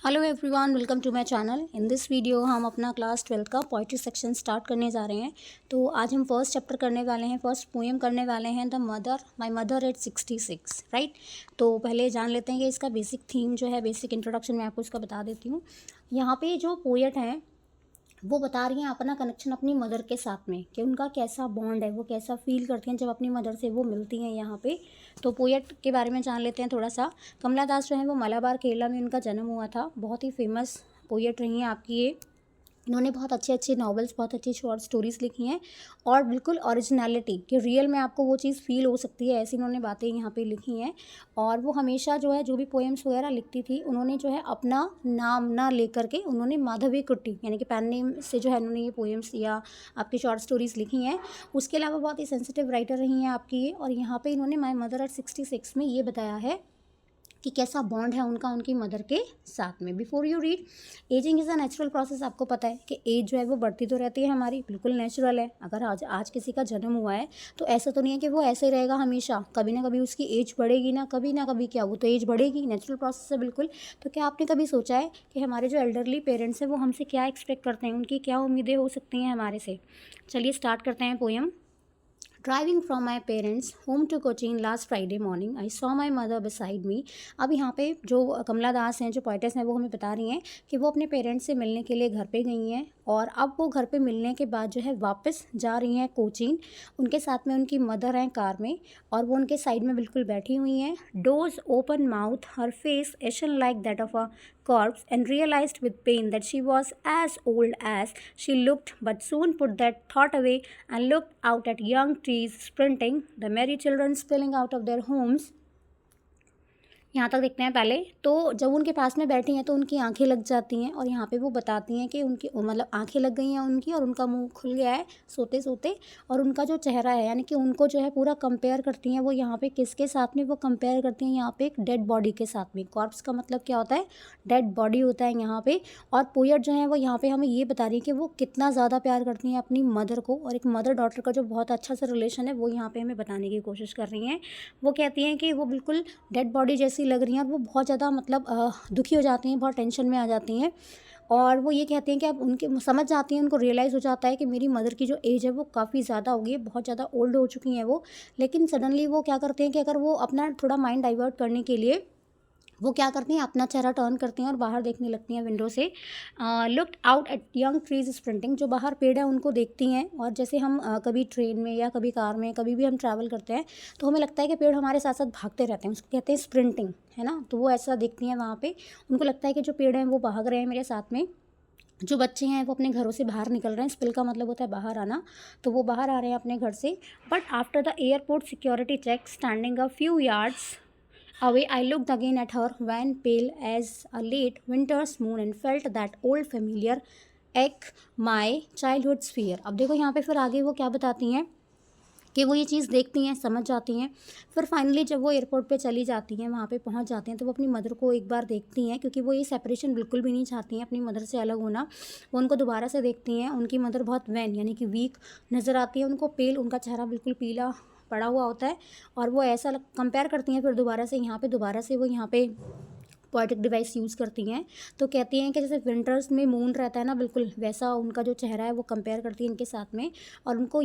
Hello everyone, welcome to my channel. In this video हम अपना class 12 का poetry section start करने जा रहे हैं। तो आज हम फर्स्ट चैप्टर करने वाले हैं, फर्स्ट पोएम करने वाले हैं, the mother my mother eight 66, right. तो पहले जान लेते हैं कि इसका बेसिक थीम जो है, बेसिक इंट्रोडक्शन मैं आपको इसका बता देती हूँ। यहाँ पे जो पोएट हैं वो बता रही हैं अपना कनेक्शन अपनी मदर के साथ में, कि उनका कैसा बॉन्ड है, वो कैसा फील करती हैं जब अपनी मदर से वो मिलती हैं यहाँ पे। तो पोएट के बारे में जान लेते हैं थोड़ा सा। कमला दास जो है वो मलाबार केरला में उनका जन्म हुआ था। बहुत ही फेमस पोएट रही हैं आपकी ये। इन्होंने बहुत अच्छे अच्छे नॉवेल्स, बहुत अच्छी शॉर्ट स्टोरीज़ लिखी हैं और बिल्कुल ओरिजिनलिटी कि रियल में आपको वो चीज़ फील हो सकती है, ऐसी इन्होंने बातें यहाँ पे लिखी हैं। और वो हमेशा जो है, जो भी पोएम्स वगैरह लिखती थी, उन्होंने जो है अपना नाम ना लेकर के उन्होंने माधवी कुट्टी यानी कि पेन नेम से जो है उन्होंने ये पोएम्स या आपकी शॉर्ट स्टोरीज़ लिखी हैं। उसके अलावा बहुत ही सेंसिटिव राइटर रही हैं आपकी ये। और यहाँ पर इन्होंने माई मदर एट 66 में ये बताया है कि कैसा बॉन्ड है उनका उनकी मदर के साथ में। Before you read, ageing is a natural process. आपको पता है कि एज जो है वो बढ़ती तो रहती है हमारी, बिल्कुल नेचुरल है। अगर आज किसी का जन्म हुआ है तो ऐसा तो नहीं है कि वो ऐसे ही रहेगा हमेशा, कभी ना कभी उसकी एज बढ़ेगी ना कभी क्या, वो तो एज बढ़ेगी, नेचुरल प्रोसेस है बिल्कुल। तो क्या आपने कभी सोचा है कि हमारे जो एल्डरली पेरेंट्स हैं वो हमसे क्या एक्सपेक्ट करते हैं, उनकी क्या उम्मीदें हो सकती हैं हमारे से। चलिए स्टार्ट करते हैं poem. Driving from my parents home to Cochin last Friday morning I saw my mother beside me. अब यहाँ पे जो कमला दास हैं, जो पोइटेस हैं, वो हमें बता रही हैं कि वो अपने पेरेंट्स से मिलने के लिए घर पे गई हैं और अब वो घर पे मिलने के बाद जो है वापस जा रही हैं कोचीन। उनके साथ में उनकी मदर हैं कार में और वो उनके साइड में बिल्कुल बैठी हुई हैं। Doors open mouth, her face ation like that of a corpse, and realized with pain that she was as old as she looked, but soon put that thought away and looked out at young trees sprinting, the merry children spilling out of their homes. यहाँ तक देखते हैं पहले। तो जब उनके पास में बैठी हैं तो उनकी आंखें लग जाती हैं और यहाँ पे वो बताती हैं कि उनकी मतलब आंखें लग गई हैं उनकी और उनका मुंह खुल गया है सोते सोते। और उनका जो चेहरा है, यानी कि उनको जो है पूरा कंपेयर करती हैं वो यहाँ पे किसके साथ में, वो कंपेयर करती हैं यहाँ पे एक डेड बॉडी के साथ में। कॉर्प्स का मतलब क्या होता है, डेड बॉडी होता है यहाँ पे। और पोएट जो है वो यहाँ पे हमें ये बता रही है कि वो कितना ज़्यादा प्यार करती हैं अपनी मदर को, और एक मदर डॉटर का जो बहुत अच्छा सा रिलेशन है वो यहाँ पे हमें बताने की कोशिश कर रही हैं। वो कहती हैं कि वो बिल्कुल डेड बॉडी जैसी लग रही हैं और वो बहुत ज़्यादा मतलब दुखी हो जाती हैं, बहुत टेंशन में आ जाती हैं। और वो ये कहती हैं कि अब उनके समझ जाती हैं, उनको रियलाइज़ हो जाता है कि मेरी मदर की जो एज है वो काफ़ी ज़्यादा हो गई है, बहुत ज़्यादा ओल्ड हो चुकी हैं वो। लेकिन सडनली वो क्या करते हैं कि अगर वो अपना थोड़ा माइंड डाइवर्ट करने के लिए वो क्या करती हैं, अपना चेहरा टर्न करती हैं और बाहर देखने लगती हैं विंडो से। Looked out at young trees sprinting, जो बाहर पेड़ है उनको देखती हैं। और जैसे हम कभी ट्रेन में या कभी कार में कभी भी हम ट्रैवल करते हैं तो हमें लगता है कि पेड़ हमारे साथ साथ भागते रहते हैं, उसको कहते हैं स्प्रिंटिंग, है ना। तो वो ऐसा देखती हैं वहाँ पे, उनको लगता है कि जो पेड़ हैं वो भाग रहे हैं मेरे साथ में। जो बच्चे हैं वो अपने घरों से बाहर निकल रहे हैं, स्पिल का मतलब होता है बाहर आना, तो वो बाहर आ रहे हैं अपने घर से। But after the airport security check standing a few yards away, I looked again at her, wan pale as a late winter's moon, and felt that old familiar ache my childhood's fear. अब देखो यहाँ पे फिर आगे वो क्या बताती हैं कि वो ये चीज़ देखती हैं, समझ जाती हैं। फिर फाइनली जब वो एयरपोर्ट पे चली जाती हैं, वहाँ पे पहुँच जाती हैं, तो वो अपनी मदर को एक बार देखती हैं, क्योंकि वो ये सेपरेशन बिल्कुल भी नहीं चाहती हैं अपनी मदर से अलग होना। वो उनको दोबारा से देखती हैं, उनकी मदर बहुत वैन यानी कि वीक नज़र आती है उनको, पेल, उनका चेहरा बिल्कुल पीला पड़ा हुआ होता है। और वो ऐसा कंपेयर करती हैं फिर दोबारा से वो यहाँ पे पोएटिक डिवाइस यूज़ करती हैं। तो कहती हैं कि जैसे विंटर्स में मून रहता है ना, बिल्कुल वैसा उनका जो चेहरा है वो कंपेयर करती हैं इनके साथ में। और उनको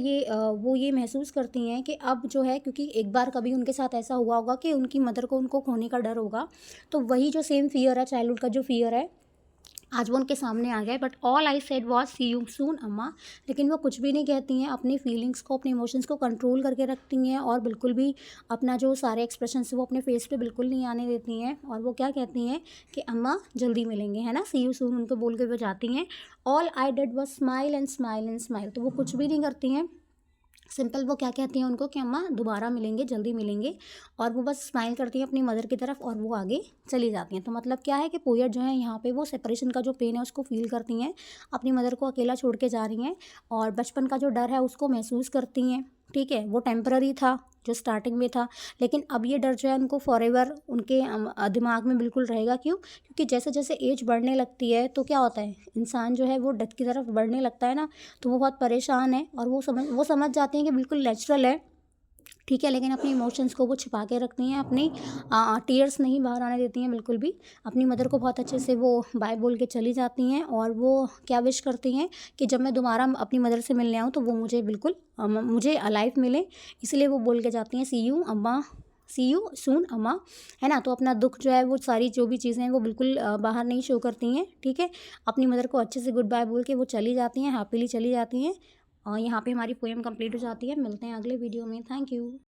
वो ये महसूस करती हैं कि अब जो है, क्योंकि एक बार कभी उनके साथ ऐसा हुआ होगा कि उनकी मदर को उनको खोने का डर होगा, तो वही जो सेम फियर है, चाइल्डहुड का जो फियर है, आज वो उनके सामने आ गया है। But all I said was see you soon amma. लेकिन वो कुछ भी नहीं कहती हैं, अपनी फीलिंग्स को, अपने इमोशंस को कंट्रोल करके रखती हैं और बिल्कुल भी अपना जो सारे एक्सप्रेशंस वो अपने फेस पे बिल्कुल नहीं आने देती हैं। और वो क्या कहती हैं कि अम्मा जल्दी मिलेंगे, है ना, सी यू सून उनको बोल के वो जाती हैं। All I did was smile and smile and smile. तो वो कुछ भी नहीं करती हैं, सिंपल वो क्या कहती हैं उनको कि अम्मा दोबारा मिलेंगे, जल्दी मिलेंगे। और वो बस स्माइल करती हैं अपनी मदर की तरफ और वो आगे चली जाती हैं। तो मतलब क्या है कि पोएट जो है यहाँ पे वो सेपरेशन का जो पेन है उसको फील करती हैं, अपनी मदर को अकेला छोड़ के जा रही हैं और बचपन का जो डर है उसको महसूस करती हैं। ठीक है, वो टेम्पररी था जो स्टार्टिंग में था, लेकिन अब ये डर जो है उनको फॉरएवर उनके दिमाग में बिल्कुल रहेगा। क्यों? क्योंकि जैसे जैसे एज बढ़ने लगती है तो क्या होता है, इंसान जो है वो डेथ की तरफ बढ़ने लगता है ना, तो वो बहुत परेशान है और वो समझ जाते हैं कि बिल्कुल नेचुरल है ठीक है, लेकिन अपनी इमोशंस को वो छिपा के रखती हैं, अपनी टीयर्स नहीं बाहर आने देती हैं बिल्कुल भी। अपनी मदर को बहुत अच्छे से वो बाय बोल के चली जाती हैं और वो क्या विश करती हैं कि जब मैं दोबारा अपनी मदर से मिलने आऊँ तो वो मुझे बिल्कुल मुझे अलाइव मिले, इसलिए वो बोल के जाती हैं सी यू अम्मा, सी यू सून अम्मा, है ना। तो अपना दुख जो है वो सारी जो भी चीज़ें हैं वो बिल्कुल बाहर नहीं शो करती हैं, ठीक है। अपनी मदर को अच्छे से गुड बाय बोल के वो चली जाती हैं, हैप्पीली चली जाती हैं। और यहाँ पे हमारी पोएम कंप्लीट हो जाती है। मिलते हैं अगले वीडियो में। Thank you.